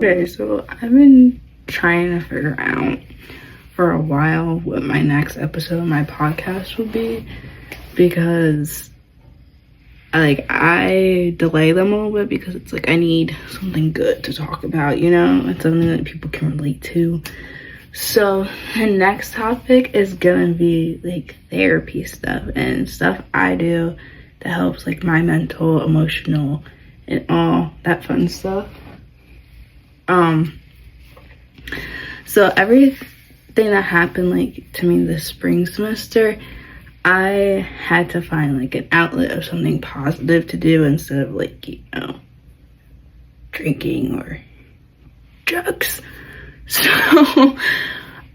Okay, so I've been trying to figure out for a while what my next episode of my podcast will be, because I delay them a little bit because it's like I need something good to talk about, you know, and something that people can relate to. So the next topic is gonna be like therapy stuff and stuff I do that helps like my mental, emotional, and all that fun stuff. So everything that happened like to me this spring semester, I had to find like an outlet of something positive to do instead of like, you know, drinking or drugs. So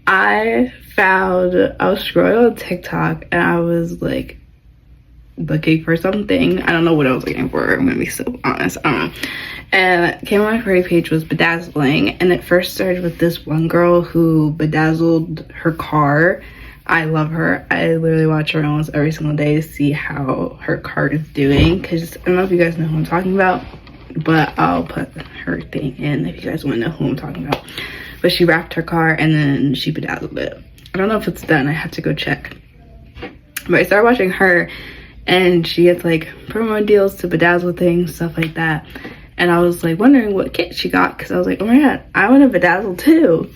I was scrolling on TikTok and I was like looking for something. I don't know what I was looking for, I'm gonna be so honest, I don't know. And came on my favorite page was Bedazzling, and it first started with this one girl who bedazzled her car. I love her. I literally watch her almost every single day to see how her car is doing, because I don't know if you guys know who I'm talking about, but I'll put her thing in if you guys want to know who I'm talking about. But she wrapped her car and then she bedazzled it. I don't know if it's done, I have to go check. But I started watching her and she gets like promo deals to bedazzle things, stuff like that. And I was like wondering what kit she got, because I was like, oh my god, I want to bedazzle too.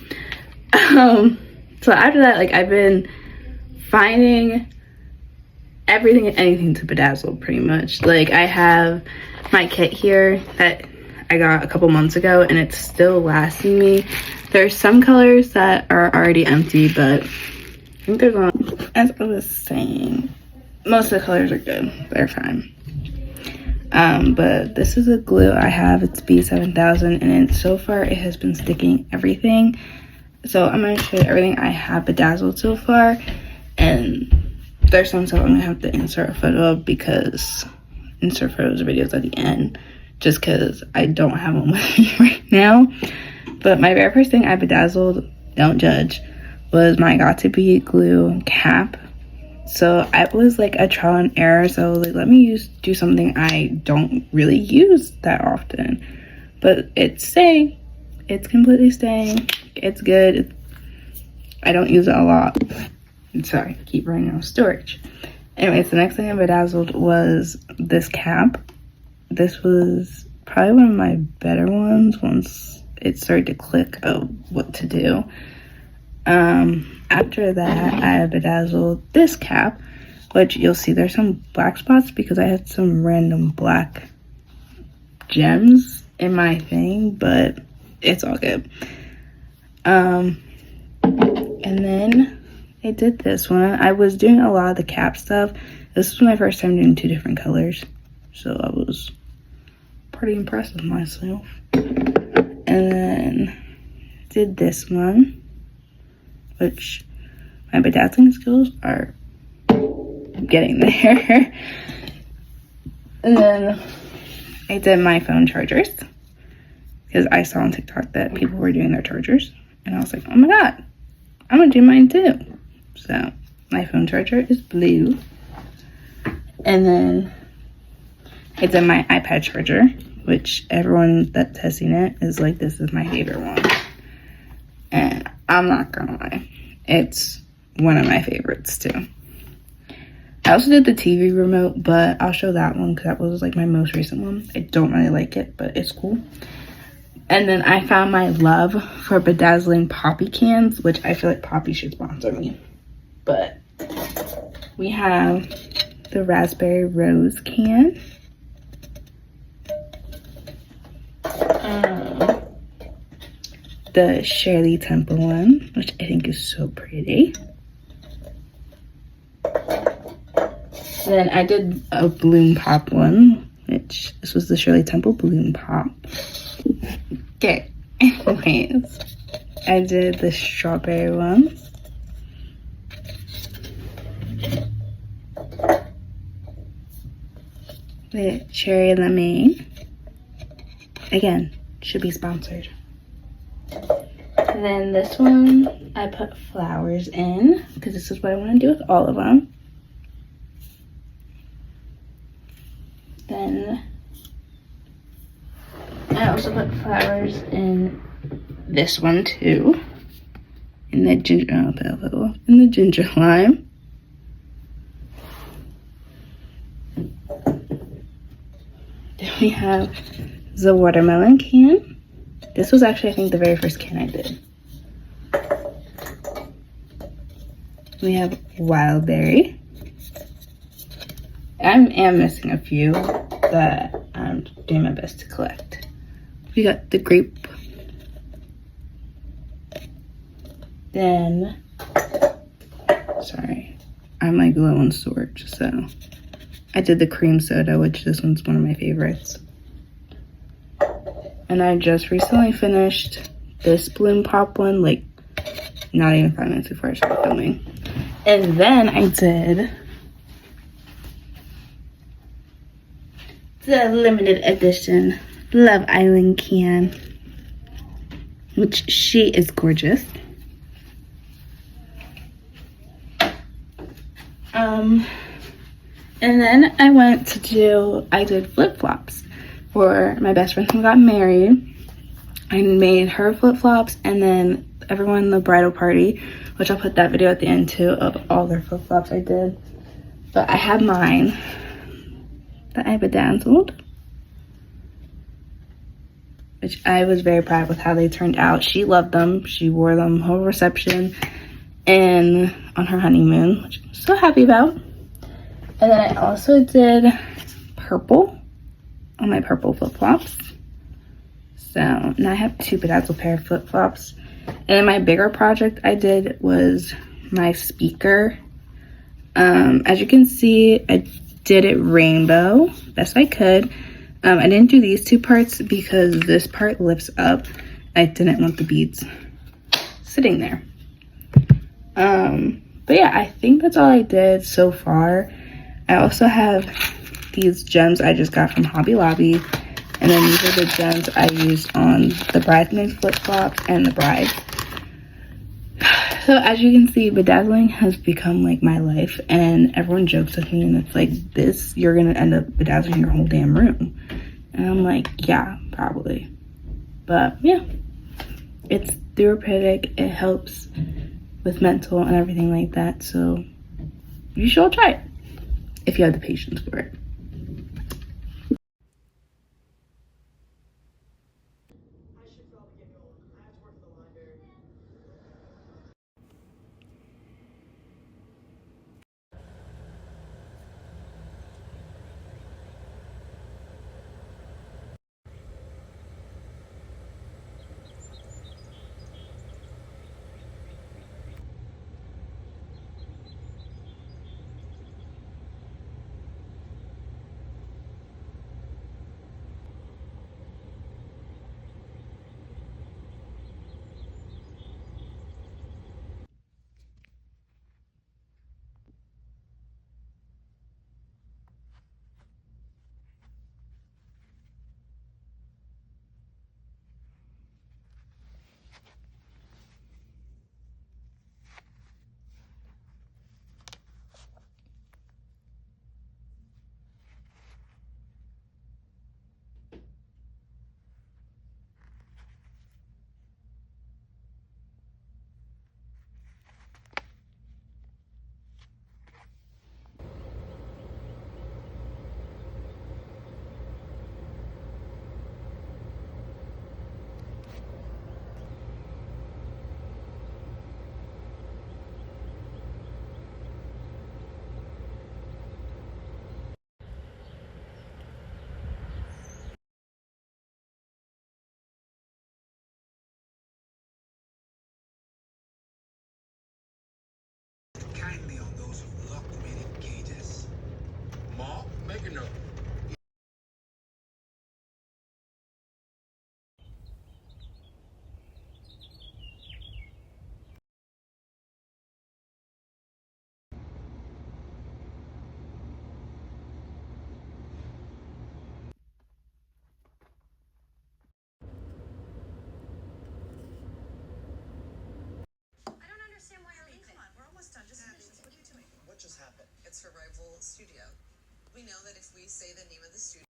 So after that, like I've been finding everything and anything to bedazzle pretty much. Like I have my kit here that I got a couple months ago and it's still lasting me. There's some colors that are already empty, but I think there's one, as I was saying, most of the colors are good, they're fine. But this is a glue I have, it's B7000, and so far it has been sticking everything. So I'm going to show you everything I have bedazzled so far, and there's some stuff I'm going to have to insert a photo of, because insert photos or videos at the end, just because I don't have one with me right now. But my very first thing I bedazzled, don't judge, was my Got To Be glue cap. So it was like a trial and error, so like let me do something I don't really use that often, but it's staying. It's completely staying. It's good. I don't use it a lot. Sorry, keep running out of storage. Anyways, the next thing I bedazzled was this cap. This was probably one of my better ones once it started to click of what to do. After that, I bedazzled this cap, which you'll see there's some black spots because I had some random black gems in my thing, but it's all good. And then I did this one. I was doing a lot of the cap stuff. This was my first time doing 2 different colors, so I was pretty impressed with myself. And then did this one, which my bedazzling skills are getting there. And then I did my phone chargers, because I saw on TikTok that people were doing their chargers, and I was like, oh my god, I'm gonna do mine too. So my phone charger is blue. And then I did my iPad charger, which everyone that has seen it is like, this is my favorite one. And I'm not gonna lie, it's one of my favorites too. I also did the TV remote, but I'll show that one because that was like my most recent one. I don't really like it, but it's cool. And then I found my love for bedazzling Poppy cans, which I feel like Poppy should sponsor me. But we have the raspberry rose can. The Shirley Temple one, which I think is so pretty. Then I did a Bloom Pop one, which this was the Shirley Temple Bloom Pop. Okay, anyways, I did the strawberry one. The cherry lemonade. Again, should be sponsored. And then this one, I put flowers in, because this is what I want to do with all of them. Then I also put flowers in this one too. In the ginger, I'll put a little in the ginger lime. Then we have the watermelon can. This was actually, I think, the very first can I did. We have wild berry. I am missing a few that I'm doing my best to collect. We got the grape. Then, sorry, I'm like low on storage, so I did the cream soda, which this one's one of my favorites. And I just recently finished this Bloom Pop one, like not even 5 minutes before I started filming. And then I did the limited edition Love Island can, which she is gorgeous. And then I did flip-flops for my best friend who got married. I made her flip-flops, and then everyone in the bridal party, which I'll put that video at the end too of all their flip-flops I did. But I have mine that I bedazzled, which I was very proud with how they turned out. She loved them. She wore them whole reception and on her honeymoon, which I'm so happy about. And then I also did purple on my purple flip-flops. So now I have 2 bedazzled pair of flip-flops. And then my bigger project I did was my speaker. As you can see, I did it rainbow best I could. I didn't do these 2 parts because this part lifts up. I didn't want the beads sitting there. But yeah, I think that's all I did so far. I also have these gems I just got from Hobby Lobby, and then these are the gems I used on the bridesmaid flip-flop and the bride. So as you can see, bedazzling has become like my life, and everyone jokes with me, and it's like, this, you're gonna end up bedazzling your whole damn room. And I'm like, yeah, probably. But yeah, it's therapeutic. It helps with mental and everything like that. So you should all try it if you have the patience for it. Kindly on those locked minute cages. Mark, make a note. I don't understand why you're leaving. Come on, we're almost done. Just finish this. What are you doing? What just happened? It's for Rival Studio. We know that if we say the name of the studio,